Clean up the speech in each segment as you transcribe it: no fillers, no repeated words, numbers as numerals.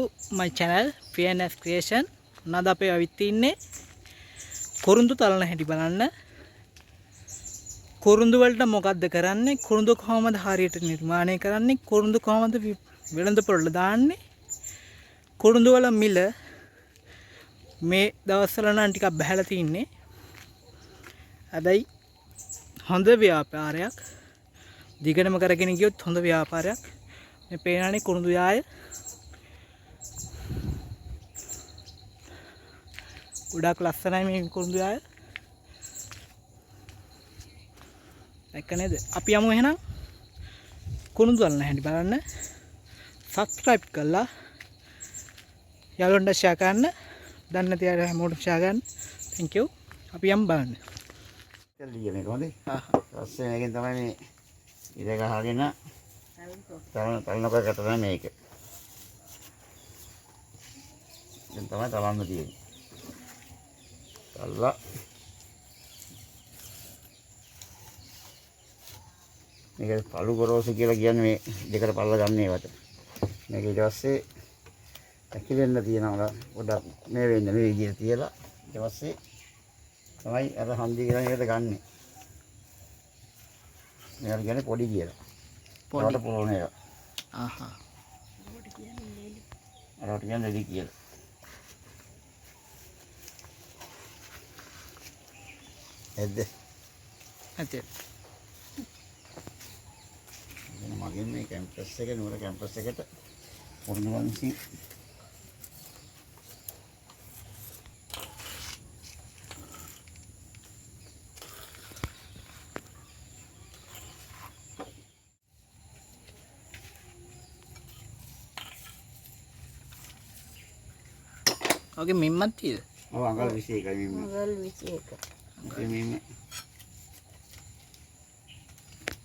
to my channel P&S Creation. නද අපේ අවිත් ඉන්නේ කුරුඳු තලන හැටි බලන්න. කුරුඳු වලට මොකද්ද කරන්නේ? කුරුඳු කොහොමද හරියට නිර්මාණය කරන්නේ? කුරුඳු කොහොමද වෙළඳ පොළට දාන්නේ? කුරුඳු වල මිල මේ දවස්වල නම් ටිකක් බහැලා තින්නේ. හැබැයි හොඳ ව්‍යාපාරයක්. දිගටම කරගෙන ගියොත් හොඳ ව්‍යාපාරයක්. මේ පේනනේ කුරුඳු යාය. ගොඩක් ලස්සනයි මේ කුරුඳු යාය. දැක්ක නේද? අපි යමු එහෙනම් කුරුඳු වලන හැටි බලන්න. subscribe කරලා යාළුවන්ට share කරන්න. දන්නේ නැති අය හැමෝටම share කරන්න. thank you. අපි යමු බලන්න. කල්ලිය මේක හොඳේ. ඊපස්සේ මේකෙන් තමයි මේ ඉර ගහගෙන තලනකොට තමයි මේක. දැන් තමයි තලන්න තියෙන්නේ. තල්ලා මේක පළු ගොරෝසු කියලා කියන්නේ මේ දෙකට පල්ලා ගන්න ඒවට. මේක ඊට පස්සේ ඇකිලෙන්න තියනවා පොඩක් මේ වෙන්නේ මේ විදිහට තියලා ඊට පස්සේ තමයි අර හන්දි කියලා නේද ගන්නෙ. මේකට කියන්නේ පොඩි කියලා. පොඩි පොරෝන එක. ආහා. අරකට කියන්නේ දෙවි කියලා. එද්ද. ඇත්තේ. මගෙන් මේ කැම්පස් එක නුවර කැම්පස් එකට පොරොන්දු වන්සි ඔගේ මිම්මත් තියෙද? ඔව් අඟල් 21යි මිම්ම. අඟල් 21. මිම්ම.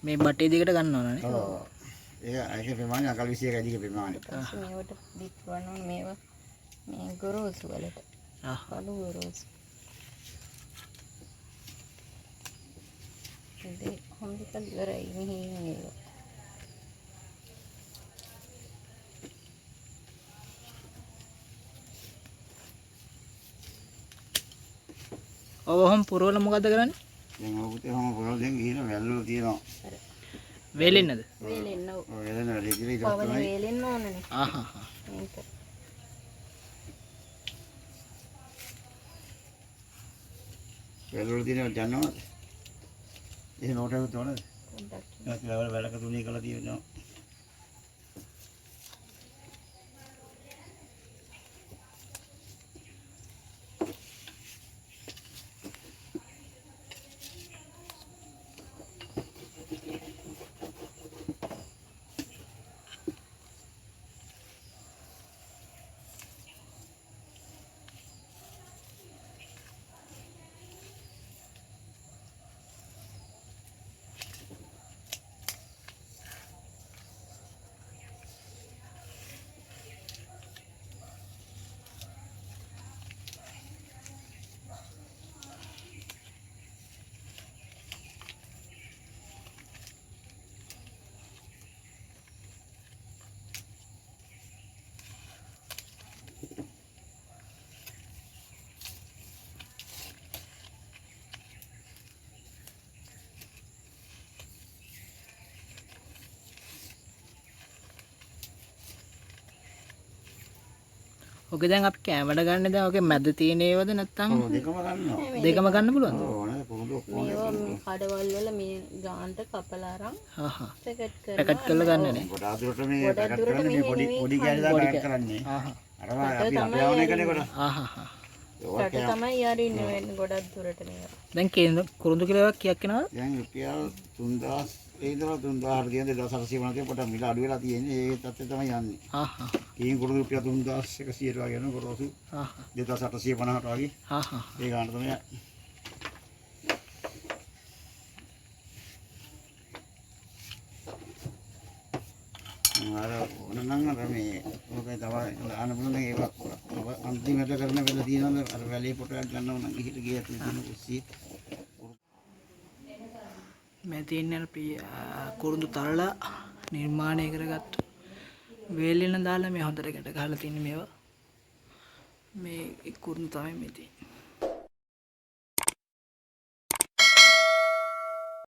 මේ බටේ දිගට ගන්න ඕනනේ. ඔව්. ඒක ප්‍රමාණය අඟල් 21යි දිග ප්‍රමාණය. මේවට බිත් වන්න මේවා මේ ගොරෝසු වලට. පළු ගොරෝසු. ඉතින් හොම්බික ඉවරයි මෙහි මේවා. ඔවහම් පුරවල මොකද්ද කරන්නේ? දැන් ඔබට හැම පොරොල් දැන් ගිහින් වැල්වල තියෙනවා. වේලෙන්නද? වේලෙන්න ඕන. ඔය වෙන රෙජිලි පවන වේලෙන්න ඕනනේ. ආහා. මේක. වැල්වල තියෙනවා දන්නවද? ඒ නෝටෙක තෝරනද? පොඩ්ඩක්. නැත්නම් ලවල වැඩක තුනේ කරලා තියෙනවා. ඔගේ දැන් අපි කැමරට ගන්න දැන් ඔගේ මැද තියෙන ඒවද නැත්නම් ඔව් දෙකම ගන්නවා. දෙකම ගන්න පුළුවන්ද? ඔව් නේද පොරොන්දු ඔක්කොම. මේවා කඩවල් වල මේ ගාන්ට කපලා අරන් ආහා. පැකට් කරලා ගන්නනේ. ගොඩාක් දුරට මේ පැකට් කරන්නේ මේ පොඩි කැලේ දාලා පැකට් කරන්නේ. ආහා. අරවා අපි අපේ ආවන එකනේ කොට. ආහා. රට තමයි යරින්නේ වෙන්නේ ගොඩක් දුරට මේවා. දැන් කුරුඳු කිලෝවක් කීයක් එනවද? දැන් රුපියල් 3000 ඒ ඉඳලා 3000 කියන 2850 පොඩක් මිල අඩු වෙලා තියෙන්නේ. ඒ තත්ත්වය තමයි යන්නේ. ආහා. කීන් කුරුඳු රුපියල් 3100ට වගේ යනවා ගොරෝසු 2850ට වගේ. ආහා. ඒ ගාන තමයි. අර ඕනනම් අර මේ ඔකේ තමයි දාන්න පුළුවන් ඒක අන්තිමට කරන වෙල තියෙනවද අර වැලේ පොටයක් ගන්නව නම් ගිහින් ගියත් තියෙන කුස්සිය මේ තියෙන අපි කුරුඳු තලලා නිර්මාණය කරගත්තු වේලින දාලා මේ හොඳට ගැට ගහලා තින්නේ මේවා. මේ කුරුණු තමයි මේ තියෙන්නේ.